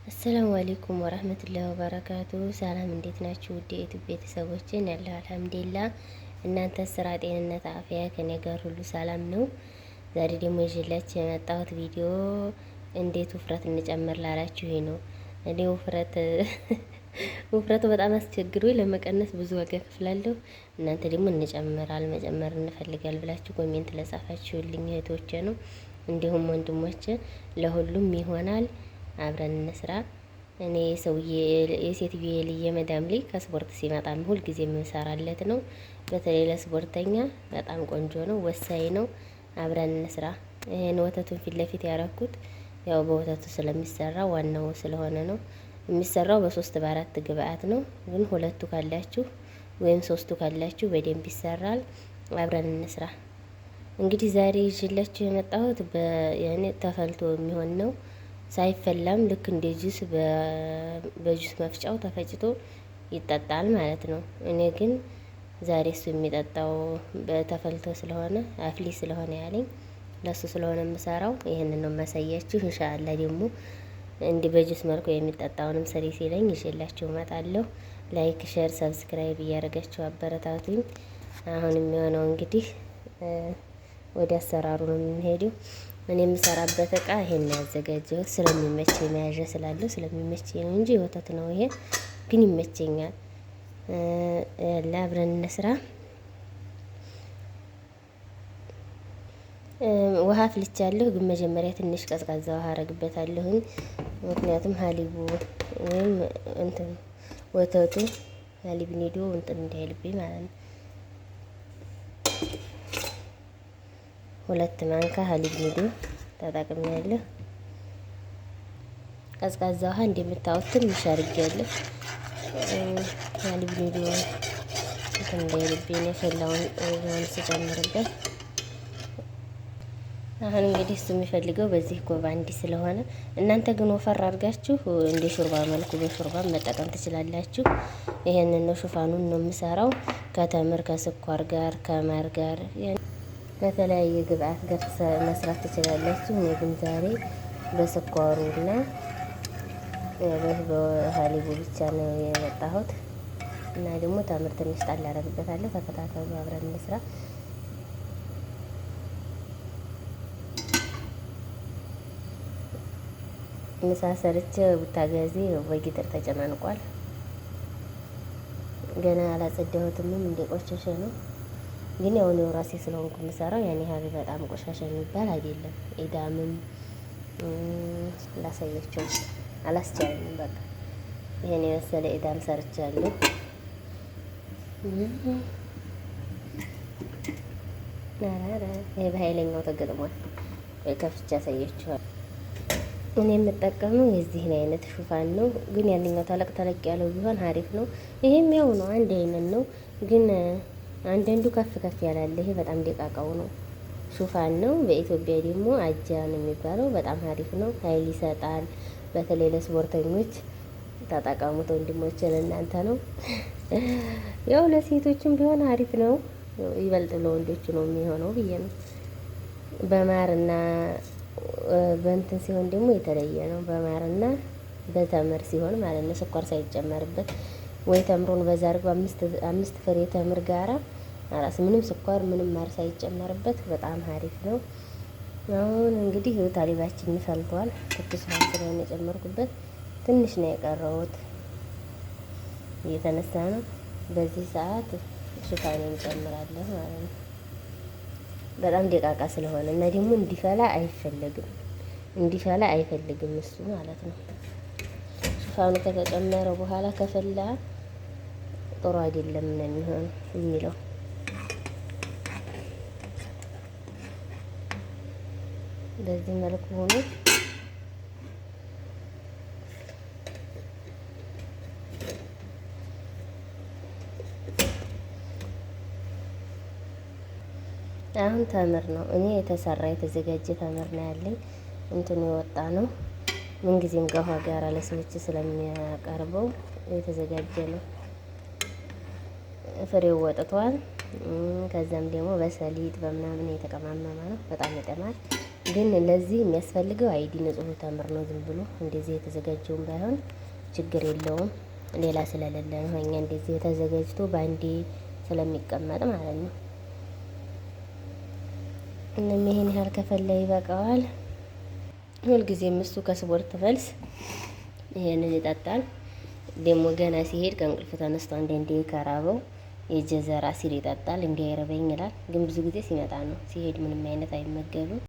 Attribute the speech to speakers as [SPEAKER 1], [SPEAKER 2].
[SPEAKER 1] አሰላሙ አለይኩም ወራህመቱላሂ ወበረካቱ። ሰላም እንዴት ናችሁ? ውድ የዩቲዩብ ቤተሰቦችን ያለው አልሐምዱሊላህ። እናንተ ስራ፣ ጤንነት፣ አፍያ ከኔ ጋር ሁሉ ሰላም ነው። ዛሬ ደግሞ ይዤላችሁ የመጣሁት ቪዲዮ እንዴት ውፍረት እንጨምር ላላችሁ ነው። እኔ ውፍረቱ በጣም አስቸግሮኝ ለመቀነስ ብዙ ዋጋ ከፍላለሁ። እናንተ ደግሞ መጨመር እንፈልጋል ብላችሁ ኮሜንት ለጻፋችሁልኝ እህቶቼ ነው እንዲሁም ወንድሞቼ ለሁሉም ይሆናል። አብረን እንስራ። እኔ የሴትዮ ልጅ የመዳም ልጅ ከስፖርት ሲመጣም ሁል ጊዜ የምንሰራለት ነው። በተለይ ለስፖርተኛ በጣም ቆንጆ ነው፣ ወሳኝ ነው። አብረን እንስራ። ይሄን ወተቱን ፊት ለፊት ያረኩት ያው በወተቱ ስለሚሰራ ዋናው ስለሆነ ነው። የሚሰራው በ3 በ4 ግብአት ነው። ግን ሁለቱ ካላችሁ ወይም 3ቱ ካላችሁ በደንብ ይሰራል። አብረን እንስራ። እንግዲህ ዛሬ ይዤላችሁ የመጣሁት ያኔ ተፈልቶ የሚሆን ነው። ሳይፈላም ልክ እንደ ጁስ በጁስ መፍጫው ተፈጭቶ ይጠጣል ማለት ነው። እኔ ግን ዛሬ እሱ የሚጠጣው በተፈልቶ ስለሆነ አፍሊ ስለሆነ ያለኝ ለሱ ስለሆነ የምሰራው ይሄንን ነው የማሳያችሁ። ኢንሻአላህ ደግሞ እንዲህ በጁስ መልኩ የሚጠጣውንም ስሪ ሲለኝ ይዤላችሁ እመጣለሁ። ላይክ፣ ሼር፣ ሰብስክራይብ እያደረጋችሁ አበረታቱኝ። አሁን የሚሆነው እንግዲህ ወደ አሰራሩ ነው የምንሄደው። እኔ የምሰራበት እቃ ይሄን ያዘጋጀሁት ስለሚመቸኝ መያዣ ስላለው ስለሚመቸኝ ነው እንጂ ወተት ነው። ይሄ ግን ይመቸኛል። አብረን እንስራ። ውሃ አፍልቻለሁ፣ ግን መጀመሪያ ትንሽ ቀዝቃዛ ውሃ አረግበታለሁኝ። ምክንያቱም ሀሊቡ ወይም እንትን ወተቱ ሀሊብ ኒዶ እንትን እንዳይልብኝ ማለት ነው። 2 ማንካ ሀሊብ ኒዶ ተጠቅሜያለሁ። ቀዝቃዛ ውሃ እንደምታዩት ትንሽ አድርጌያለሁ። ሀሊብ ኒዶ እንትን እንዳይልብኝ የፈላውን ውሃውን ስጨምርበት። አሁን እንግዲህ እሱ የሚፈልገው በዚህ ኮባ እንዲ ስለሆነ እናንተ ግን ወፈር አድርጋችሁ እንደ ሾርባ መልኩ በሾርባ መጠቀም ትችላላችሁ። ይሄንን ነው ሹፋኑን ነው የምሰራው ከተምር ከስኳር ጋር ከማር ጋር በተለያየ ግብአት ጋር መስራት ትችላላችሁ። እኔ ግን ዛሬ በስኳሩና በሀሊቡ ብቻ ነው የመጣሁት እና ደግሞ ተምር ትንሽ ጣል አደርግበታለሁ። ተከታተሉ፣ አብረን እንስራ። ምሳ ሰርቼ ቡታጋዜ በጊጥር ተጨናንቋል። ገና አላጸዳሁትም፣ እንደቆሸሸ ነው። ግን ያው ነው ራሴ ስለሆንኩ የምሰራው ያን ያህል በጣም ቆሻሻ የሚባል አይደለም። ኢዳምም ላሳያቸው አላስቻለኝም። በቃ ይሄን የመሰለ ኢዳም ሰርቻለሁ። ይሄ በኃይለኛው ተገጥሟል። ከፍቻ አሳያችኋል። እኔ የምጠቀመው የዚህን አይነት ሹፋን ነው። ግን ያንኛው ተለቅ ተለቅ ያለው ቢሆን አሪፍ ነው። ይሄም ያው ነው፣ አንድ አይነት ነው። ግን አንዳንዱ ከፍ ከፍ ያላለ ይሄ በጣም ደቃቃው ነው። ሹፋን ነው። በኢትዮጵያ ደግሞ አጃ ነው የሚባለው። በጣም አሪፍ ነው፣ ኃይል ይሰጣል። በተለይ ለስፖርተኞች ተጠቀሙት ወንድሞች፣ ለእናንተ ነው። ያው ለሴቶችም ቢሆን አሪፍ ነው። ይበልጥ ለወንዶች ነው የሚሆነው ብዬ ነው። በማርና በእንትን ሲሆን ደግሞ የተለየ ነው። በማርና በተምር ሲሆን ማለት ነው፣ ስኳር ሳይጨመርበት ወይ ተምሮን በዛ አድርገው 5 ፍሬ ተምር ጋራ አራስ ምንም ስኳር ምንም ማር ሳይጨመርበት በጣም አሪፍ ነው። አሁን እንግዲህ ታሊባችን ፈልቷል። ትኩስ ውሃ ስለሆነ የጨመርኩበት ትንሽ ነው የቀረውት፣ እየተነሳ ነው። በዚህ ሰዓት ሹፋን እንጨምራለሁ ማለት ነው። በጣም ደቃቃ ስለሆነ እና ደግሞ እንዲፈላ አይፈልግም እሱ ማለት ነው። ሹፋኑ ከተጨመረ በኋላ ከፈላ ጥሩ አይደለም ነው የሚለው። በዚህ መልኩ ሆኖ አሁን ተምር ነው እኔ የተዘጋጀ ተምር ነው ያለኝ። እንትኑ የወጣ ነው። ምንጊዜም ከውሃ ጋር ለሰዎች ስለሚያቀርበው የተዘጋጀ ነው። ፍሬው ወጥቷል። ከዛም ደግሞ በሰሊጥ በምናምን የተቀማመመ ነው። በጣም ይጠማል። ግን ለዚህ የሚያስፈልገው አይዲ ንጹህ ተምር ነው። ዝም ብሎ እንደዚህ የተዘጋጀውን ባይሆን ችግር የለውም። ሌላ ስለሌለ ነው እኛ እንደዚህ የተዘጋጅቶ በአንዴ ስለሚቀመጥ ማለት ነው። እንም ይሄን ያህል ከፈለ ይበቃዋል። ሁልጊዜም እሱ ከስፖርት መልስ ይሄንን ይጠጣል። ደግሞ ገና ሲሄድ ከእንቅልፉ ተነስቶ አንዳንዴ ከራበው የጀዘራ ሲል ይጠጣል። እንዲህ አይረበኝ ይላል። ግን ብዙ ጊዜ ሲመጣ ነው፣ ሲሄድ ምንም አይነት አይመገብም።